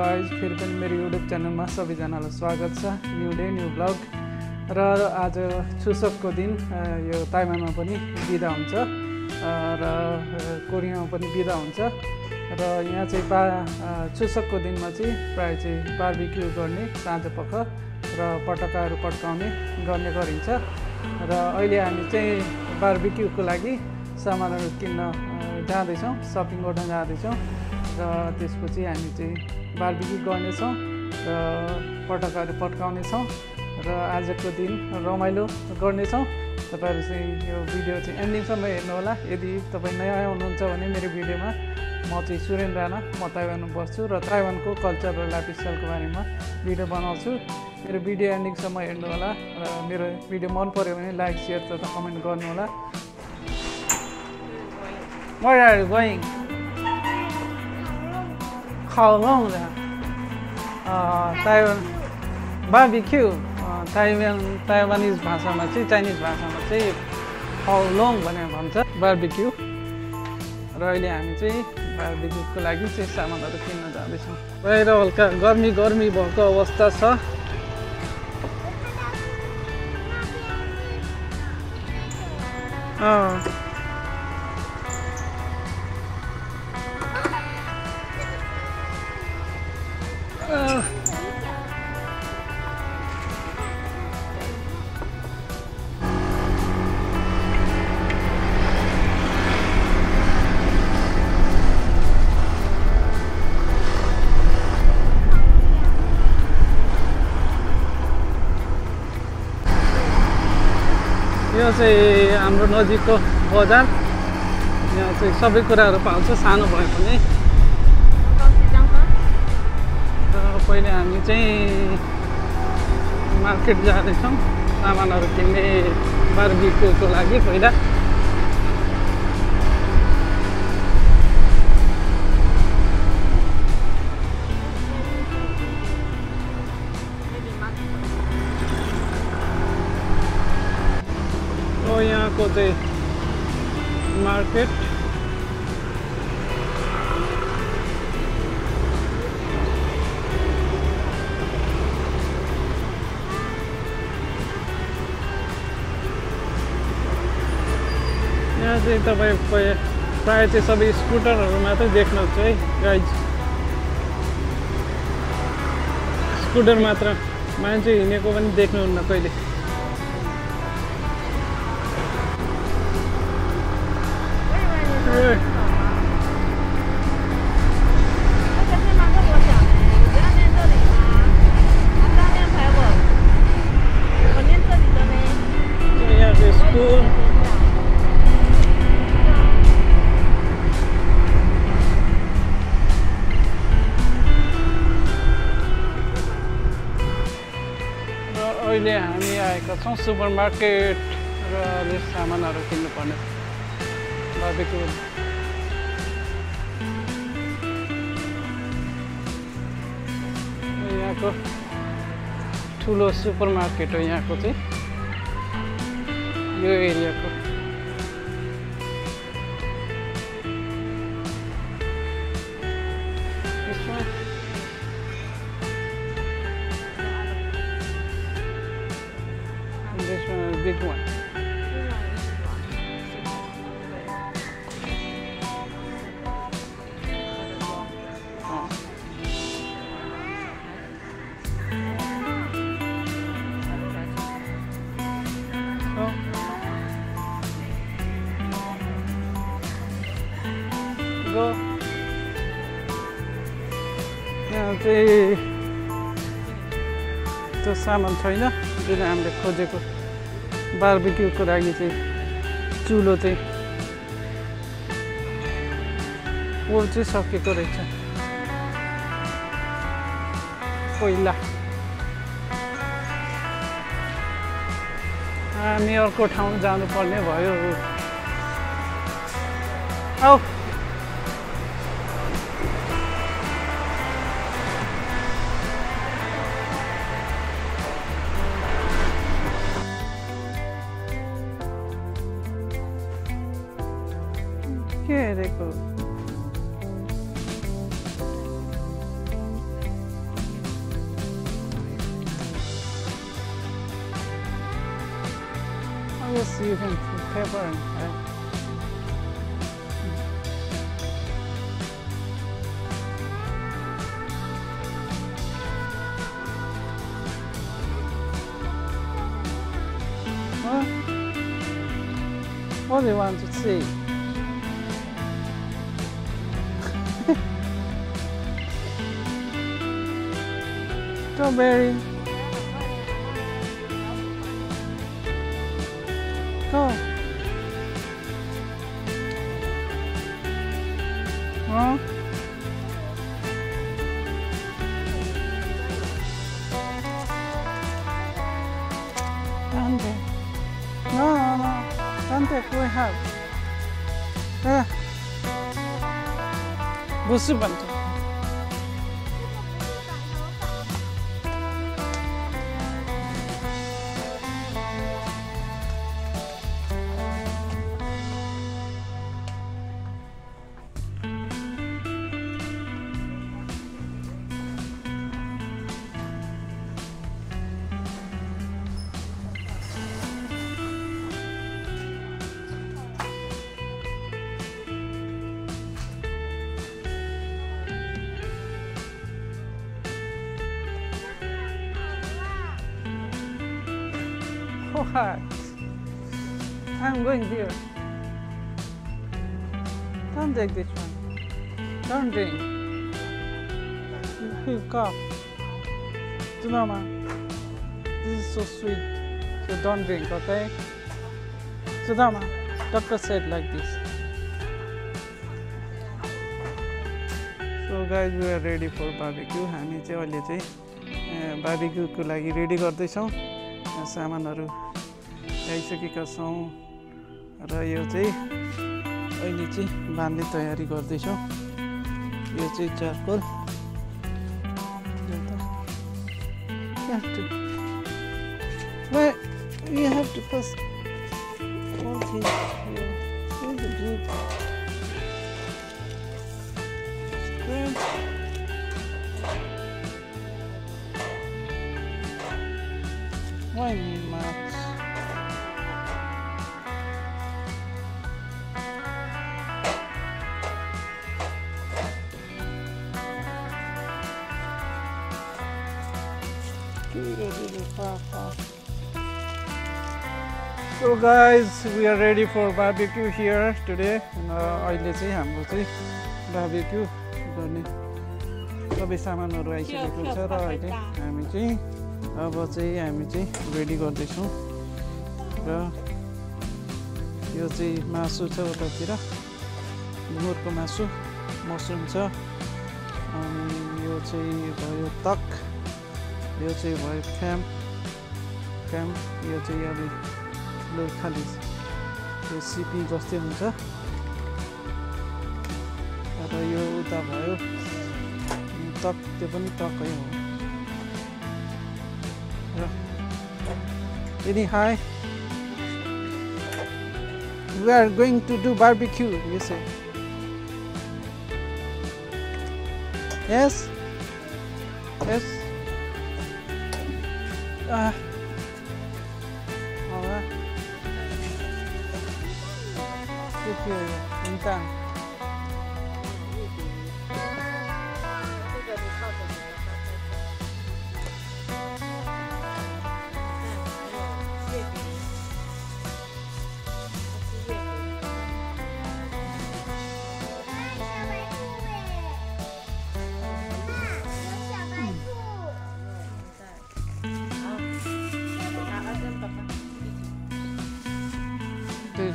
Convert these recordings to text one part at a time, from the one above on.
Guys, फेरि पनि मेरो युट्युब च्यानलमा सबैजनालाई स्वागत छ। New day new blog. र आज छुसकको दिन यो ताइवानमा पनि बिदा हुन्छ र कोरियामा पनि बिदा हुन्छ। र यहाँ चाहिँ छुसकको दिनमा चाहिँ प्रायः चाहिँ बारबिक्यू गर्ने साँझपख र पटकाहरू पड्काउने गर्ने गरिन्छ। र अहिले हामी चाहिँ बारबिक्यूको लागि सामानहरू किन्न जाँदैछौँ, सपिङ गर्न जाँदैछौँ। र त्यसपछि हामी चाहिँ बारबिक्यू गर्नेछौँ र पटकाहरू पड्काउनेछौँ र आजको दिन रमाइलो गर्नेछौँ। तपाईँहरू चाहिँ यो भिडियो चाहिँ एन्डिङसम्म हेर्नुहोला। यदि तपाईँ नयाँ हुनुहुन्छ भने मेरो भिडियोमा म चाहिँ सुरेन्द्र राणा, म ताइवानमा बस्छु र ताइवानको कल्चर र लाइफस्टाइलको बारेमा भिडियो बनाउँछु। मेरो भिडियो एन्डिङसम्म हेर्नुहोला र मेरो भिडियो मन पऱ्यो भने लाइक, सेयर तथा कमेन्ट गर्नुहोला। Where are you going? Kowloon, Taiwan BBQ. Taiwanese भाषामा चाहिँ, चाइनिज भाषामा चाहिँ कौलोङ भनेर भन्छ बारबिक्यू। र अहिले हामी चाहिँ बारबिक्यूको लागि चाहिँ सामानहरू किन्न जाँदैछौँ। बाहिर हल्का गर्मी भएको अवस्था छ। यो चाहिँ हाम्रो नजिकको बजार। यहाँ चाहिँ सबै कुराहरू पाउँछ, सानो भए पनि। पहिले हामी चाहिँ मार्केट जाँदैछौँ सामानहरू किन्ने बारबिक्यूको लागि। पहिला यहाँको चाहिँ मार्केट। यहाँ चाहिँ तपाईँ प्रायः चाहिँ सबै स्कुटरहरू मात्रै देख्नुहुन्छ है गाइज। स्कुटर मात्र, मान्छे हिँडेको पनि देख्नुहुन्न कहिले। अहिले हामी आएका छौँ सुपर मार्केट र अलि सामानहरू किन्नुपर्ने बारबिक्यू। यहाँको ठुलो सुपर मार्केट हो यहाँको चाहिँ, यो एरियाको। This one is a big one. Go. यहाँ चाहिँ त्यो सामान छैन जुन हामीले खोजेको बारबिक्यूको लागि चाहिँ। चुलो चाहिँ वो चाहिँ सकेको रहेछ पहिला। हामी अर्को ठाउँ जानुपर्ने भयो। आऊ के हेरेको you can put pepper and add. Huh? What do you want to see? Strawberry. Go. Huh? Don't take. No. Don't take. We have. Busu bantu. What? I'm going here. Don't take this one. Don't drink. You cough. Mama, this is so sweet. So don't drink, okay? Sudama, doctor said like this. So guys, we are ready for barbecue. हामी चाहिँ अहिले चाहिँ बार्बिक्यूको लागि ready गर्दैछौँ. सामानहरू ल्याइसकेका छौँ र यो चाहिँ अहिले चाहिँ बान्ने तयारी गर्दैछौँ. यो चाहिँ charcoal. You have to first hold it here. Hold the blue. Why me much? So guys, we are ready for barbecue here today. अहिले चाहिँ हाम्रो चाहिँ barbecue गर्ने सबै सामानहरू आइसकेको छ र अहिले हामी चाहिँ अब चाहिँ हामी चाहिँ रेडी गर्दैछौँ र यो चाहिँ मासु छ उतातिर मुर्को मासु मसरुम छ अनि यो चाहिँ भयो तक यो चाहिँ भयो क्याम यो चाहिँ अब खाली यो सिपी जस्तै हुन्छ र यो उता भयो तक त्यो पनि टकै हो. Really high. We are going to do barbecue, you say. Yes? Yes? Alright. Sit here, in time.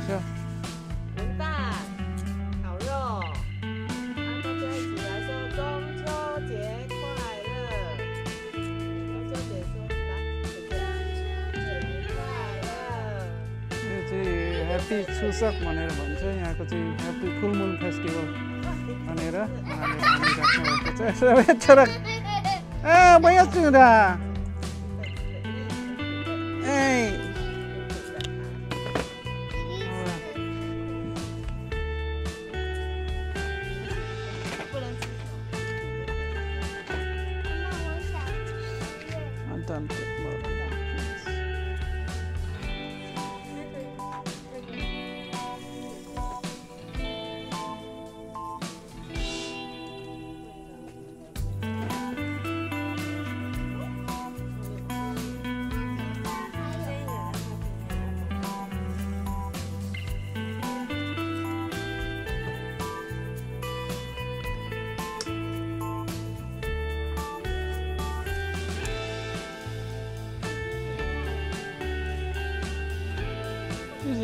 Sure. 文蛋、烤肉，让大家一起来说中秋节快乐！中秋节说来，中秋节快乐！यो चाहिँ ह्याप्पी छुसक भनेर भन्छ. यहाँको चाहिँ ह्याप्पी फुलमुन फेस्टिभल भनेर उहाँले भनिराख्नु भएको छ. छोरा भइहाल्छ हुँदा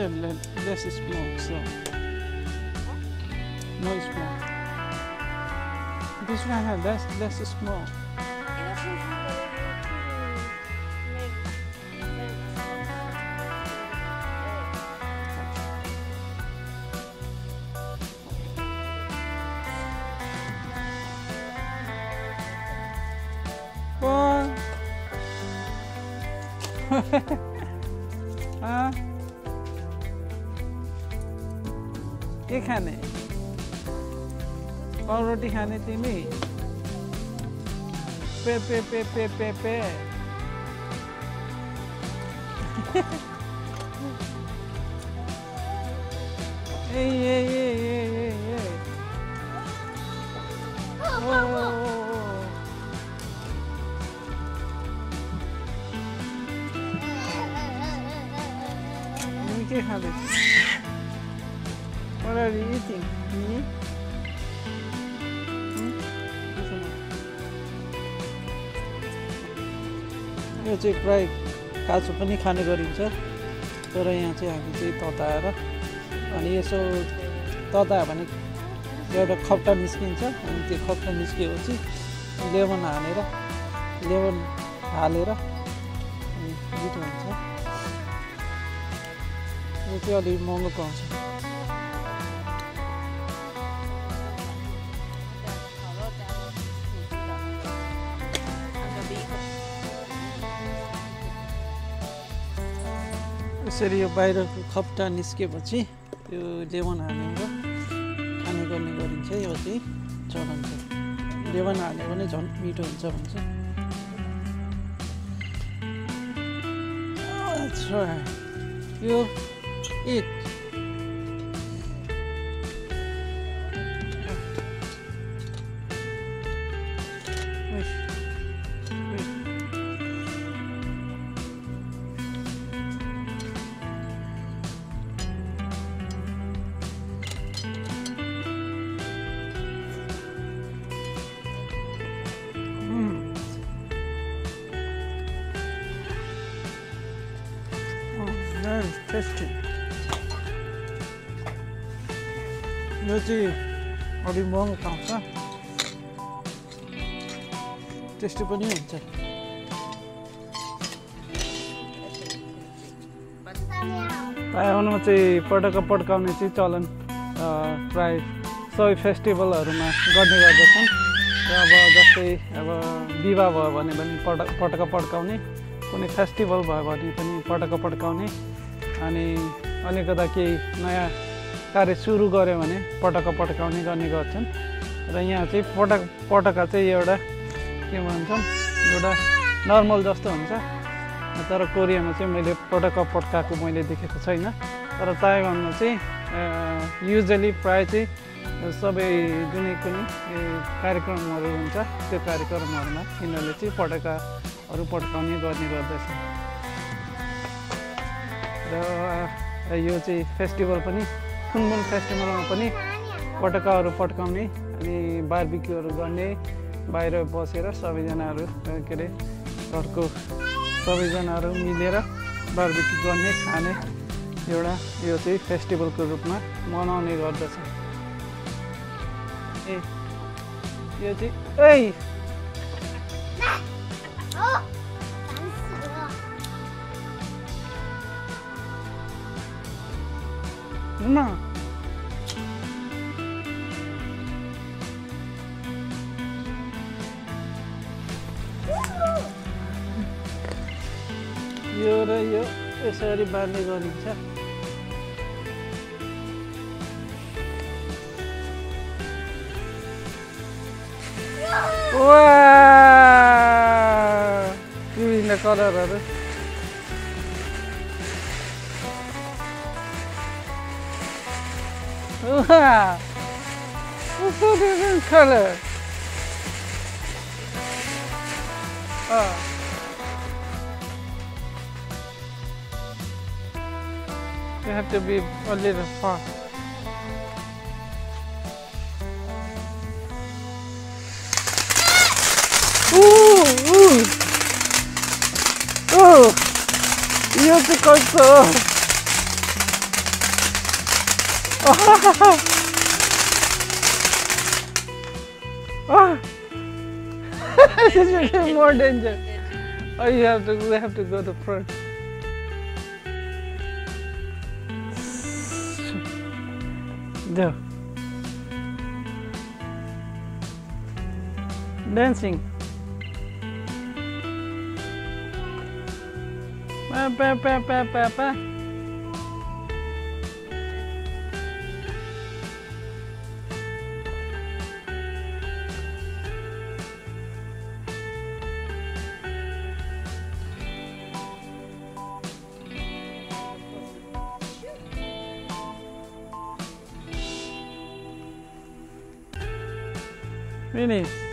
a less smoke, so no smoke. This one has less smoke. हाँ के खाने पाउरोटी खाने तिमी pay pay pay pay pay pay A What are you eating? यो चाहिँ प्राय काँचो पनि खाने गरिन्छ तर यहाँ चाहिँ हामी चाहिँ तताएर अनि यसो ततायो भने एउटा खप्टा निस्किन्छ अनि त्यो खप्टा निस्किएपछि लेमन हालेर अनि मिठो हुन्छ यो चाहिँ अलिक महँगो पाउँछ यसरी यो बाहिरको खप्टा निस्केपछि यो लेमन हालेर खाने गर्ने गरिन्छ यो चाहिँ चलन छ लेमन हाल्यो भने झन् मिठो हुन्छ भन्छ यो eat very tasty. यो चाहिँ अलि महँगो पाउँछ टेस्टी पनि हुन्छ ताइवानमा चाहिँ पड्काउने चाहिँ चलन प्राय सबै फेस्टिभलहरूमा गर्ने गर्दछन् र अब जस्तै अब विवाह भयो भने पनि पटका पड्काउने कुनै फेस्टिभल भयो भने पनि पड्काउने अनि अलिकता केही नयाँ कार्य सुरु गर्यो भने पटका पड्काउने गर्ने गर्छन् र यहाँ चाहिँ पटका चाहिँ एउटा के भन्छन् एउटा नर्मल जस्तो हुन्छ तर कोरियामा चाहिँ मैले पटका पड्काएको मैले देखेको छैन तर ताइवानमा चाहिँ युजली प्राय चाहिँ सबै जुनै कुनै कार्यक्रमहरू हुन्छ त्यो कार्यक्रमहरूमा यिनीहरूले चाहिँ पटकाहरू पड्काउने गर्ने गर्दछ र यो चाहिँ फेस्टिभल पनि कुन फेस्टिभलमा पनि पटकाहरू पड्काउने अनि बारबिक्यूहरू गर्ने बाहिर बसेर सबैजनाहरू के अरे घरको सबैजनाहरू मिलेर बारबिक्यू गर्ने खाने एउटा यो चाहिँ फेस्टिभलको रूपमा मनाउने गर्दछ यो चाहिँ No. यो र यो यसरी बाँड्ने गरिन्छ विभिन्न कलरहरू Wow! What's a different color? Oh. You have to be a little far. Ooh! Oh! You have to go so. Oh. This is more danger. Oh, we have to go to front. There. Dancing. Pa pa pa pa pa pa. Finish.